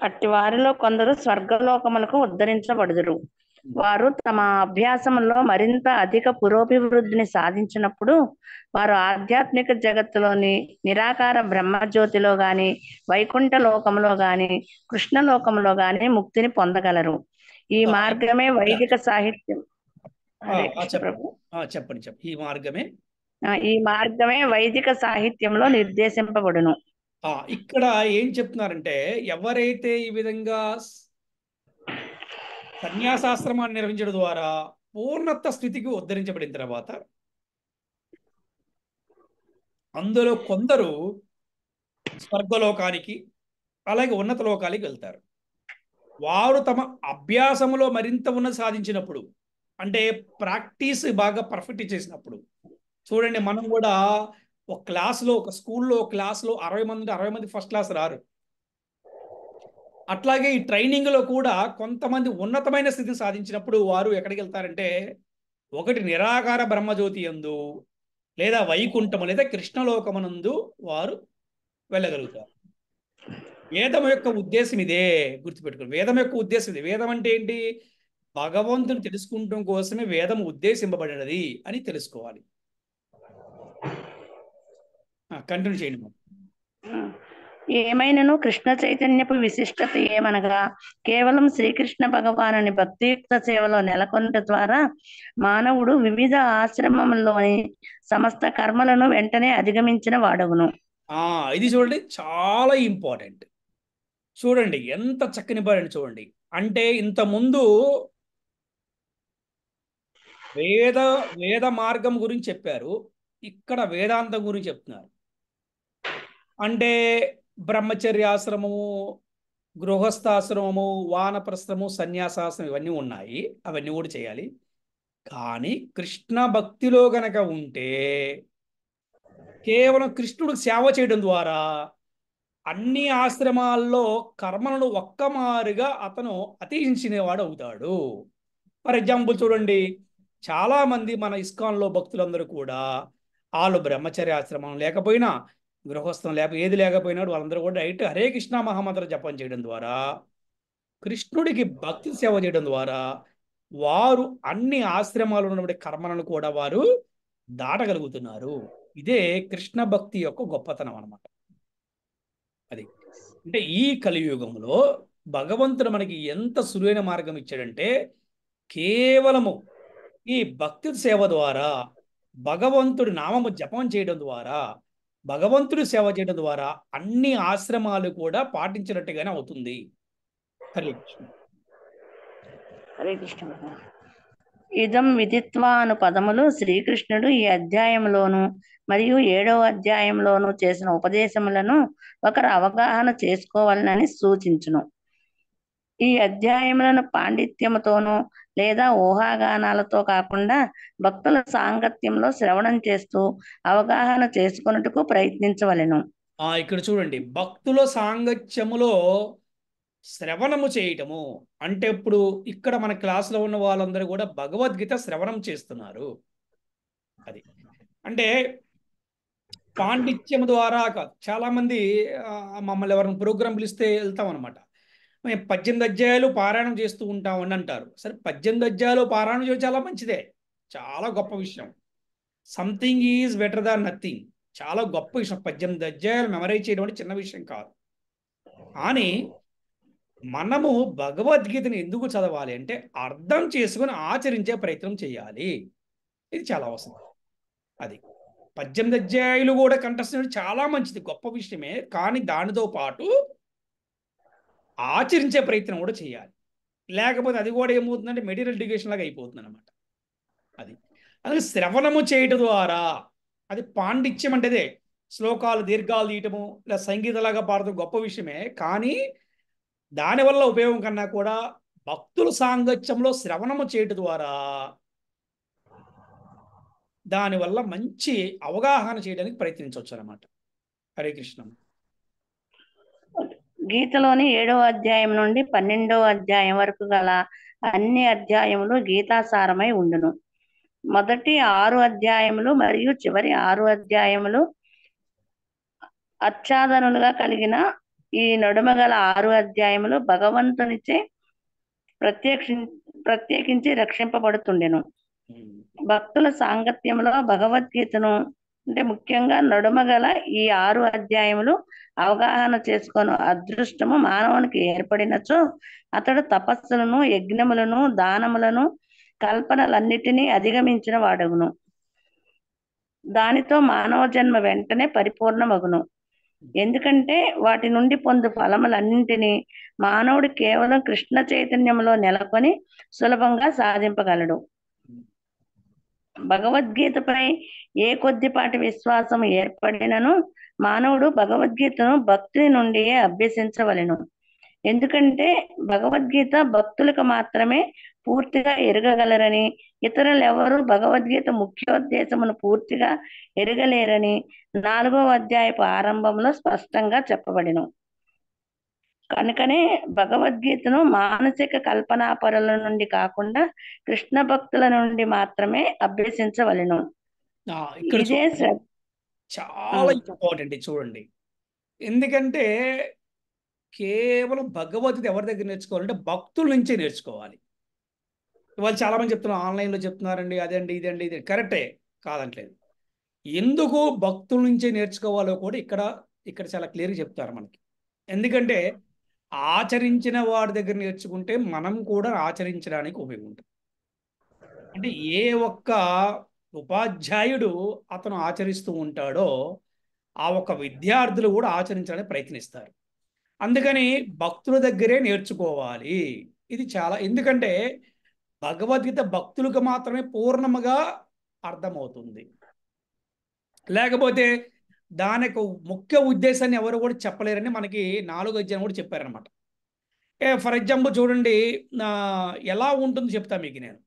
అట్టి వారిలో కొందరు స్వర్గలోకములకు ఉద్ధరించబడుదురు. వారు తమ అభ్యాసంలో మరింత అధిక పురోభివృద్ధిని సాధించినప్పుడు వారు ఆధ్యాత్మిక జగత్తులోని నిరాకార బ్రహ్మజ్యోతిలో గాని, వైకుంఠ లోకంలో గాని, కృష్ణలోకంలో గాని ముక్తిని పొందగలరు. ఈ మార్గమే వైదిక సాహిత్యం. చెప్పండి. ఈ మార్గమే వైదిక సాహిత్యంలో నిర్దేశింపబడును. ఇక్కడ ఏం చెప్తున్నారంటే, ఎవరైతే ఈ విధంగా సన్యాసాశ్రమాన్ని నిర్వహించడం ద్వారా పూర్ణత్వ స్థితికి ఉద్ధరించబడిన తర్వాత అందులో కొందరు స్వర్గలోకానికి అలాగే ఉన్నత లోకానికి వెళ్తారు. వారు తమ అభ్యాసంలో మరింత ఉన్నతి సాధించినప్పుడు, అంటే ప్రాక్టీస్ బాగా పర్ఫెక్ట్ చేసినప్పుడు. చూడండి, మనం కూడా ఒక క్లాస్లో, ఒక స్కూల్లో క్లాస్లో 60 మంది ఫస్ట్ క్లాస్ రారు. అట్లాగే ఈ ట్రైనింగ్లో కూడా కొంతమంది ఉన్నతమైన స్థితిని సాధించినప్పుడు వారు ఎక్కడికి వెళ్తారంటే, ఒకటి నిరాకార బ్రహ్మజ్యోతి యందు, లేదా వైకుంఠము, లేదా కృష్ణలోకమునందు వారు వెళ్ళగలుగుతారు. వేదం యొక్క ఉద్దేశం ఇదే, గుర్తుపెట్టుకోండి. వేదం యొక్క ఉద్దేశం ఇది. వేదం అంటే ఏంటి? భగవంతుని తెలుసుకుంటం కోసమే వేదం ఉద్దేశింపబడినది అని తెలుసుకోవాలి. కంటిన్యూ చేయండి మేడం. ఏమైనను కృష్ణ చైతన్యపు విశిష్టత ఏమనగా, కేవలం శ్రీకృష్ణ భగవానుని భక్తియుక్త సేవలో నెలకొనుట ద్వారా మానవుడు వివిధ ఆశ్రమముల్లోని సమస్త కర్మలను వెంటనే అధిగమించిన వాడగును. ఇది చూడండి, చాలా ఇంపార్టెంట్. చూడండి ఎంత చక్కని పాడండి. చూడండి, అంటే ఇంతకుముందు వేద మార్గం గురించి చెప్పారు, ఇక్కడ వేదాంతం గురించి చెప్తున్నారు. అంటే బ్రహ్మచర్యాశ్రమము, గృహస్థాశ్రమము, వానప్రస్థము, సన్యాసాశ్రమం ఇవన్నీ ఉన్నాయి. అవన్నీ కూడా చేయాలి. కానీ కృష్ణ భక్తిలో గనక ఉంటే కేవలం కృష్ణుడికి సేవ చేయడం ద్వారా అన్ని ఆశ్రమాల్లో కర్మలను ఒక్కమారుగా అతను అతిశించినవాడు అవుతాడు. ఫర్ ఎగ్జాంపుల్ చూడండి, చాలామంది మన ఇస్కాన్లో భక్తులందరూ కూడా వాళ్ళు బ్రహ్మచర్యాశ్రమం లేకపోయినా, గృహస్థం ఏది లేకపోయినా వాళ్ళందరూ కూడా డైరెక్ట్ హరే కృష్ణ మహామంత్ర జపం చేయడం ద్వారా, కృష్ణుడికి భక్తి సేవ చేయడం ద్వారా వారు అన్ని ఆశ్రమాలు ఉన్నటువంటి కర్మలను కూడా వారు దాటగలుగుతున్నారు. ఇదే కృష్ణ భక్తి యొక్క గొప్పతనం అన్నమాట. అది అంటే ఈ కలియుగంలో భగవంతుడు మనకి ఎంత సులువైన మార్గం ఇచ్చాడంటే, కేవలము ఈ భక్తి సేవ ద్వారా, భగవంతుడి నామము జపం చేయడం ద్వారా, భగవంతుడి సేవ చేయడం ద్వారా అన్ని ఆశ్రమాలు కూడా పాటించినట్టుగానే అవుతుంది. హరే కృష్ణ. హరే కృష్ణ. ఇదం విదిత్వా అను పదములు శ్రీకృష్ణుడు ఈ అధ్యాయంలోను మరియు 7వ అధ్యాయంలోను చేసిన ఉపదేశములను ఒకరు అవగాహన చేసుకోవాలని సూచించును. ఈ అధ్యాయములను పాండిత్యముతోనూ లేదా ఊహాగానాలతో కాకుండా భక్తుల సాంగత్యంలో శ్రవణం చేస్తూ అవగాహన చేసుకొనుటకు ప్రయత్నించవలెను. ఇక్కడ చూడండి, భక్తుల సాంగత్యములో శ్రవణము చేయటము అంటే, ఇప్పుడు ఇక్కడ మన క్లాసులో ఉన్న వాళ్ళందరూ కూడా భగవద్గీత శ్రవణం చేస్తున్నారు. అది అంటే పాండిత్యం ద్వారా కాదు. చాలామంది మమ్మల్ని ఎవరైనా ప్రోగ్రాం పిలిస్తే వెళ్తాం అనమాట. మేము 18 అధ్యాయాలు పారాయణం చేస్తూ ఉంటాం అని అంటారు. సరే, 18 అధ్యాయాలు పారాయణం చేయడం చాలా మంచిదే, చాలా గొప్ప విషయం. Something is better than nothing. చాలా గొప్ప విషయం. 18 అధ్యాయాలు మెమరైజ్ చేయడం అంటే చిన్న విషయం కాదు. కానీ మనము భగవద్గీతను ఎందుకు చదవాలి అంటే, అర్థం చేసుకుని ఆచరించే ప్రయత్నం చేయాలి. ఇది చాలా అవసరం. అది 18 అధ్యాయులు కూడా కంఠస్థం చాలా మంచిది, గొప్ప విషయమే. కానీ దానితో పాటు ఆచరించే ప్రయత్నం కూడా చేయాలి. లేకపోతే అది కూడా ఏమవుతుందంటే మెటీరియల్ ఎడ్యుకేషన్ లాగా అయిపోతుంది అనమాట. అది అందుకే శ్రవణము చేయటం ద్వారా, అది పాండిత్యం అంటేదే శ్లోకాలు దీర్ఘాలు తీయటము లేదా సంగీతలాగా పాడటం గొప్ప విషయమే. కానీ దానివల్ల ఉపయోగం కన్నా కూడా భక్తుల సాంగత్యంలో శ్రవణము చేయటం ద్వారా దానివల్ల మంచి అవగాహన చేయడానికి ప్రయత్నించవచ్చు అన్నమాట. హరే కృష్ణ. గీతలోని 7వ అధ్యాయం నుండి 12వ అధ్యాయం వరకు గల అన్ని అధ్యాయములు గీతాసారమై ఉండును. మొదటి 6 అధ్యాయములు మరియు చివరి 6 అధ్యాయములు అచ్ఛాదనులుగా కలిగిన ఈ నడుమ గల 6 అధ్యాయములు భగవంతునిచే ప్రత్యేకించి రక్షింపబడుతుండెను. భక్తుల సాంగత్యంలో భగవద్గీతను అంటే ముఖ్యంగా నడుమ గల ఈ 6 అధ్యాయములు అవగాహన చేసుకొని అదృష్టము మానవునికి ఏర్పడినచో అతడు తపస్సులను, యజ్ఞములను, దానములను, కల్పనలన్నిటినీ అధిగమించిన వాడగును. దానితో మానవ జన్మ వెంటనే పరిపూర్ణమగును. ఎందుకంటే వాటి నుండి పొందు ఫలములన్నింటినీ మానవుడు కేవలం కృష్ణ చైతన్యంలో నెలకొని సులభంగా సాధింపగలడు. భగవద్గీతపై ఏ కొద్దిపాటి విశ్వాసం ఏర్పడినను మానవుడు భగవద్గీతను భక్తి నుండి అభ్యసించవలెను. ఎందుకంటే భగవద్గీత భక్తులకు మాత్రమే పూర్తిగా ఎరగగలరని, ఇతరులు ఎవరు భగవద్గీత ముఖ్యోద్దేశమును పూర్తిగా ఎరగలేరని 4వ అధ్యాయపు ఆరంభంలో స్పష్టంగా చెప్పబడిను. కనుకనే భగవద్గీతను మానసిక కల్పనాపరుల నుండి కాకుండా కృష్ణ భక్తుల నుండి మాత్రమే అభ్యసించవలెను. ఇక్కడ ఇదే శ్రద్ధ. చాలా ఇంపార్టెంట్ చూడండి. ఎందుకంటే కేవలం భగవద్గీత ఎవరి దగ్గర నేర్చుకోవాలంటే భక్తుల నుంచే నేర్చుకోవాలి. ఇవాళ చాలా మంది చెప్తున్నారు, ఆన్లైన్లో చెప్తున్నారండి, అదండి ఇదండి ఇది కరెక్టే, కాదంటలేదు. ఎందుకు భక్తుల నుంచే నేర్చుకోవాలో కూడా ఇక్కడ చాలా క్లియర్గా చెప్తారు మనకి. ఎందుకంటే ఆచరించిన వాడి దగ్గర నేర్చుకుంటే మనం కూడా ఆచరించడానికి ఉపయోగం ఉంటుంది. అంటే ఏ ఒక్క ఉపాధ్యాయుడు అతను ఆచరిస్తూ ఉంటాడో ఆ ఒక్క విద్యార్థులు కూడా ఆచరించడానికి ప్రయత్నిస్తారు. అందుకని భక్తుల దగ్గరే నేర్చుకోవాలి. ఇది చాలా, ఎందుకంటే భగవద్గీత భక్తులకు మాత్రమే పూర్ణముగా అర్థమవుతుంది. లేకపోతే దానికి ముఖ్య ఉద్దేశాన్ని ఎవరు కూడా చెప్పలేరని మనకి 4వ అధ్యాయం కూడా చెప్పారనమాట. ఫర్ ఎగ్జాంపుల్ చూడండి, ఎలా ఉంటుందో చెప్తా మీకు నేను.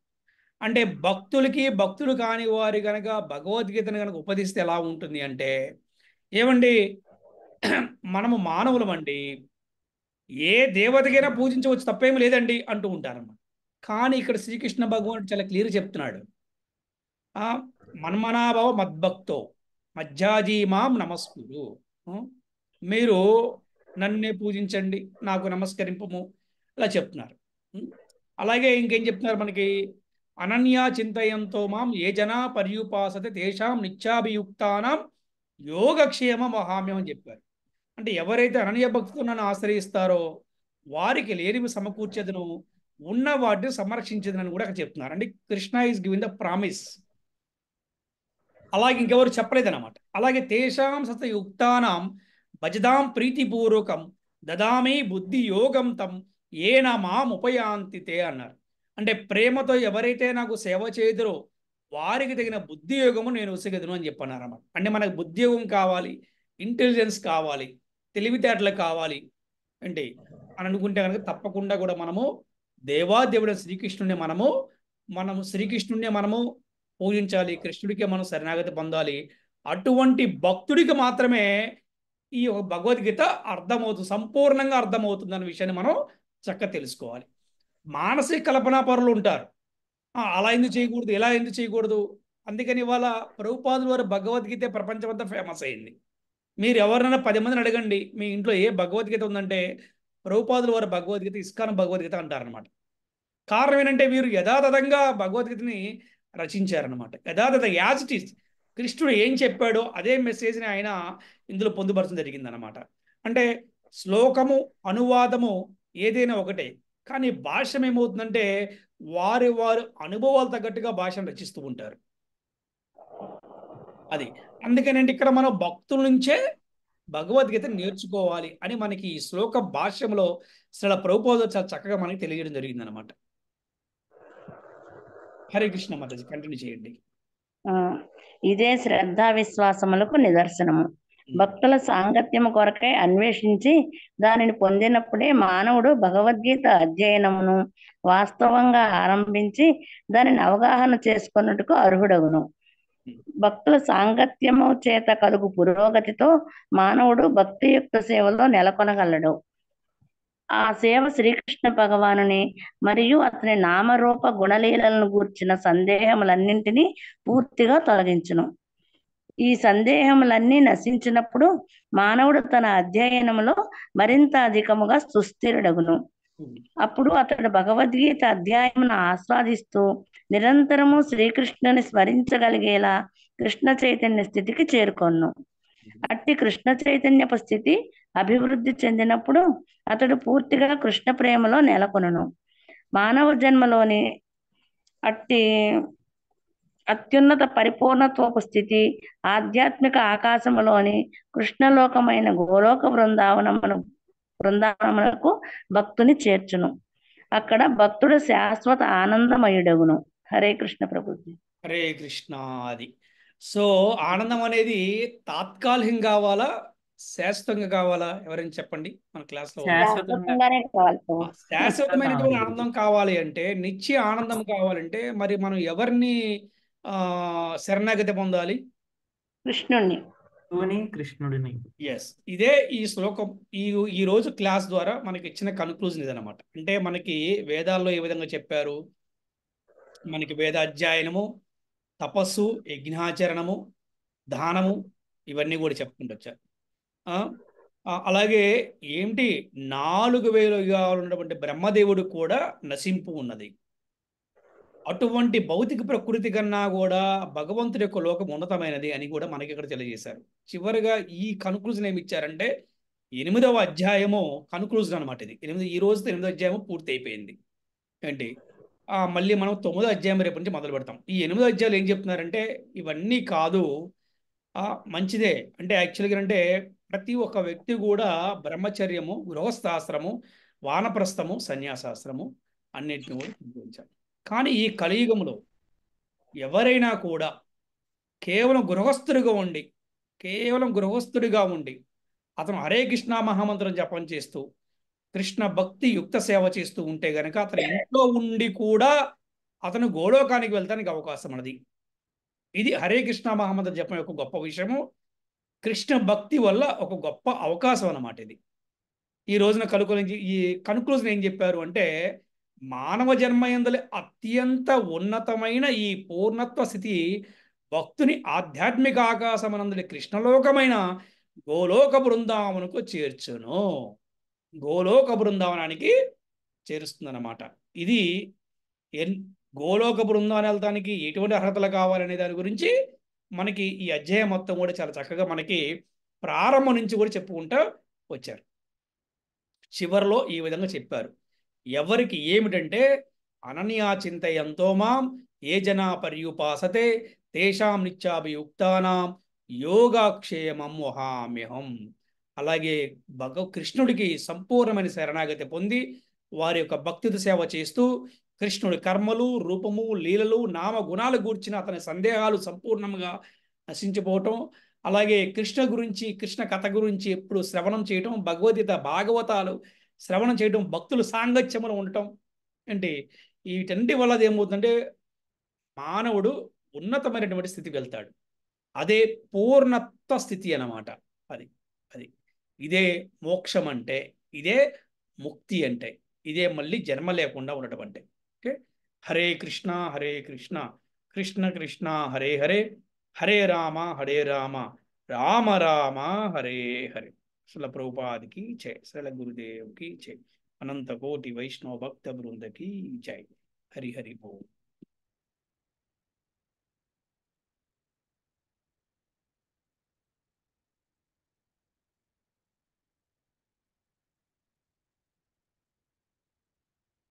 అంటే భక్తులు కాని వారి కనుక భగవద్గీతను కనుక ఉపదేశిస్తే ఎలా ఉంటుంది అంటే, ఏమండి మనము మానవులం అండి, ఏ దేవతకైనా పూజించవచ్చు, తప్పేమి లేదండి అంటూ ఉంటారన్నమాట. కానీ ఇక్కడ శ్రీకృష్ణ భగవానుడు చాలా క్లియర్ చెప్తున్నాడు, మన్మనాభవ మద్భక్తో మజ్జాజీమాం నమస్కురు. మీరు నన్నే పూజించండి, నాకు నమస్కరింపము, ఇలా చెప్తున్నారు. అలాగే ఇంకేం చెప్తున్నారు మనకి, అనన్యా చింతయంతో మాం ఏ జనా పర్యుపాసతే తేషాం నిత్యాభియుక్తానాం యోగక్షేమ మహామ్యం అని చెప్పారు. అంటే ఎవరైతే అనన్య భక్తితో నన్ను ఆశ్రయిస్తారో వారికి లేనివి సమకూర్చేదను, ఉన్న వాటిని సంరక్షించేదని కూడా అక్కడ చెప్తున్నారు. అంటే Krishna is giving the promise. అలాగే ఇంకెవరు చెప్పలేదన్నమాట. అలాగే తేషాం సతయుక్తానాం భజదాం ప్రీతిపూర్వకం దదామి బుద్ధి యోగం తం ఏన మాం ఉపయాంతితే అన్నారు. అంటే ప్రేమతో ఎవరైతే నాకు సేవ చేయుదురో వారికి తగిన బుద్ధి యోగము నేను ఉసిగదును అని చెప్పన్నారన్నమాట. అంటే మనకు బుద్ధి యోగం కావాలి, ఇంటెలిజెన్స్ కావాలి, తెలివితేటలు కావాలి అంటే అని అనుకుంటే కనుక తప్పకుండా కూడా మనము దేవాదేవుడు శ్రీకృష్ణుడిని మనము పూజించాలి, కృష్ణుడికే మనం శరణాగతి పొందాలి. అటువంటి భక్తుడికి మాత్రమే ఈ భగవద్గీత అర్థమవుతుంది, సంపూర్ణంగా అర్థమవుతుంది అన్న విషయాన్ని మనం చక్కగా తెలుసుకోవాలి. మానసిక కల్పనా పరులు ఉంటారు, అలా ఎందుకు చేయకూడదు, ఇలా ఎందుకు చేయకూడదు. అందుకని ఇవాళ ప్రభుపాదుల వారి భగవద్గీత ప్రపంచమంతా ఫేమస్ అయింది. మీరు ఎవరినైనా 10 మందిని అడగండి మీ ఇంట్లో ఏ భగవద్గీత ఉందంటే ప్రభుపాదుల వారి భగవద్గీత, ఇస్కాన్ భగవద్గీత అంటారనమాట. కారణం ఏంటంటే వీరు యథాతథంగా భగవద్గీతని రచించారనమాట. యథాతథ యాజ్ ఇట్ ఈస్ కృష్ణుడు ఏం చెప్పాడో అదే మెసేజ్ని ఆయన ఇందులో పొందుపరచడం జరిగిందనమాట. అంటే శ్లోకము అనువాదము ఏదైనా ఒకటే, కానీ భాష్యం ఏమవుతుందంటే వారి అనుభవాలు తగ్గట్టుగా భాషను రచిస్తూ ఉంటారు. అది అందుకనంటే ఇక్కడ మనం భక్తుల నుంచే భగవద్గీత నేర్చుకోవాలి అని మనకి ఈ శ్లోక భాష్యంలో శ్రీల ప్రభుపాదులు చాలా చక్కగా మనకి తెలియజేయడం జరిగింది అనమాట. హరే కృష్ణ మాతాజీ, కంటిన్యూ చేయండి. ఇదే శ్రద్ధా విశ్వాసములకు నిదర్శనము. భక్తుల సాంగత్యము కొరకై అన్వేషించి దానిని పొందినప్పుడే మానవుడు భగవద్గీత అధ్యయనమును వాస్తవంగా ఆరంభించి దానిని అవగాహన చేసుకున్నట్టుకు అర్హుడగును. భక్తుల సాంగత్యము చేత కలుగు పురోగతితో మానవుడు భక్తియుక్త సేవలో నెలకొనగలడు. ఆ సేవ శ్రీకృష్ణ భగవానుని మరియు అతని నామరూప గుణలీలను గూర్చిన సందేహములన్నింటినీ పూర్తిగా తొలగించును. ఈ సందేహములన్నీ నశించినప్పుడు మానవుడు తన అధ్యయనములో మరింత అధికముగా సుస్థిరుడగును. అప్పుడు అతడు భగవద్గీత అధ్యాయమును ఆస్వాదిస్తూ నిరంతరము శ్రీకృష్ణుని స్మరించగలిగేలా కృష్ణ చైతన్య స్థితికి చేరుకొను. అట్టి కృష్ణ చైతన్యపు స్థితి అభివృద్ధి చెందినప్పుడు అతడు పూర్తిగా కృష్ణ ప్రేమలో నెలకొనును. మానవ జన్మలోని అట్టి అత్యున్నత పరిపూర్ణత్వపు స్థితి ఆధ్యాత్మిక ఆకాశములోని కృష్ణలోకమైన గోలోక బృందావనములకు భక్తుని చేర్చును. అక్కడ భక్తుడు శాశ్వత ఆనందమయుడగును. హరే కృష్ణ ప్రభుజీ. హరే కృష్ణ. అది సో ఆనందం అనేది తాత్కాలికం కావాలా, శాశ్వతంగా కావాలా? ఎవరైనా చెప్పండి మన క్లాస్లో. శాశ్వతంగా శాశ్వతంగానే కావాలి ప్రభు. శాశ్వతమైనటువంటి ఆనందం కావాలి అంటే, నిత్య ఆనందం కావాలంటే మరి మనం ఎవరిని శరణాగతి పొందాలి? కృష్ణుణ్ణి. కృష్ణుడిని. ఎస్, ఇదే ఈ శ్లోకం ఈ రోజు క్లాస్ ద్వారా మనకి ఇచ్చిన కన్క్లూజన్ ఇదనమాట. అంటే మనకి వేదాల్లో ఏ విధంగా చెప్పారు, మనకి వేదాధ్యయనము, తపస్సు, యజ్ఞాచరణము, దానము, ఇవన్నీ కూడా చెప్పుకుంటూ వచ్చారు. అలాగే ఏంటి 4000 యుగాలు ఉన్నటువంటి బ్రహ్మదేవుడు కూడా నశింపు ఉన్నది. అటువంటి భౌతిక ప్రకృతి కన్నా కూడా భగవంతుడి యొక్క లోకం ఉన్నతమైనది అని కూడా మనకి ఇక్కడ తెలియజేశారు. చివరిగా ఈ కన్క్లూజన్ ఏమి ఇచ్చారంటే 8వ అధ్యాయము కన్క్లూజన్ అనమాట. ఇది ఈ రోజుతో 8వ అధ్యాయము పూర్తి అయిపోయింది. ఏంటి మళ్ళీ మనం 9వ అధ్యాయం రేపు నుంచి మొదలు పెడతాం. ఈ 8వ అధ్యాయులు ఏం చెప్తున్నారంటే ఇవన్నీ కాదు, మంచిదే. అంటే యాక్చువల్గా అంటే ప్రతి ఒక్క వ్యక్తి కూడా బ్రహ్మచర్యము, గృహస్థాశ్రము, వానప్రస్థము, సన్యాసాశ్రము అన్నిటిని కూడా చూపించాలి. కానీ ఈ కలియుగంలో ఎవరైనా కూడా కేవలం గృహస్థుడిగా ఉండి అతను హరే కృష్ణ మహామంత్రం జపం చేస్తూ కృష్ణ భక్తి యుక్త సేవ చేస్తూ ఉంటే గనక అతను ఇంట్లో ఉండి కూడా అతను గోలోకానికి వెళ్తానికి అవకాశం ఉన్నది. ఇది హరే కృష్ణ మహామంత్రం జపం యొక్క గొప్ప విషయము. కృష్ణ భక్తి వల్ల ఒక గొప్ప అవకాశం అన్నమాట ఇది. ఈ రోజున ఈ కన్క్లూజన్ ఏం చెప్పారు అంటే మానవ జన్మ యందలి అత్యంత ఉన్నతమైన ఈ పూర్ణత్వ స్థితి భక్తుని ఆధ్యాత్మిక ఆకాశమనందలి కృష్ణలోకమైన గోలోక బృందావనకు చేర్చును. గోలోక బృందావనానికి చేరుస్తుందన్నమాట. ఇది గోలోక బృందావనం వెళ్తానికి ఎటువంటి అర్హతలు కావాలనే దాని గురించి మనకి ఈ అధ్యాయం మొత్తం కూడా చాలా చక్కగా మనకి ప్రారంభం నుంచి కూడా చెప్పుకుంటూ వచ్చారు. చివరిలో ఈ విధంగా చెప్పారు. ఎవరికి ఏమిటంటే అనన్యా చింతయంతో మాం ఏ జనా పర్యుపాసతే తేషాం నిత్యాభియుక్తానాం యోగాక్షేమం వహామ్యహం. అలాగే కృష్ణుడికి సంపూర్ణమైన శరణాగతి పొంది వారి యొక్క భక్తితో సేవ చేస్తూ కృష్ణుడి కర్మలు, రూపము, లీలలు, నామ గుణాలు గూర్చిన అతని సందేహాలు సంపూర్ణంగా నశించిపోవటం, అలాగే కృష్ణ గురించి, కృష్ణ కథ గురించి ఎప్పుడు శ్రవణం చేయటం, భగవద్గీత భాగవతాలు శ్రవణం చేయటం, భక్తులు సాంగత్యములు ఉండటం, అంటే వీటన్నిటి వల్ల ఏమవుతుందంటే మానవుడు ఉన్నతమైనటువంటి స్థితికి వెళ్తాడు. అదే పూర్ణత్వ స్థితి అన్నమాట. అది ఇదే మోక్షం అంటే, ఇదే ముక్తి అంటే, ఇదే మళ్ళీ జన్మ లేకుండా ఉండటం అంటే. ఓకే, హరే కృష్ణ కృష్ణ కృష్ణ హరే హరే, హరే రామ రామ రామ హరే హరే. శ్రీల ప్రభుపాదికి జై, శ్రీల గురుదేవ్కి జై, అనంత కోటి వైష్ణవ భక్త బృందకి జై. హరి హరి బోల్.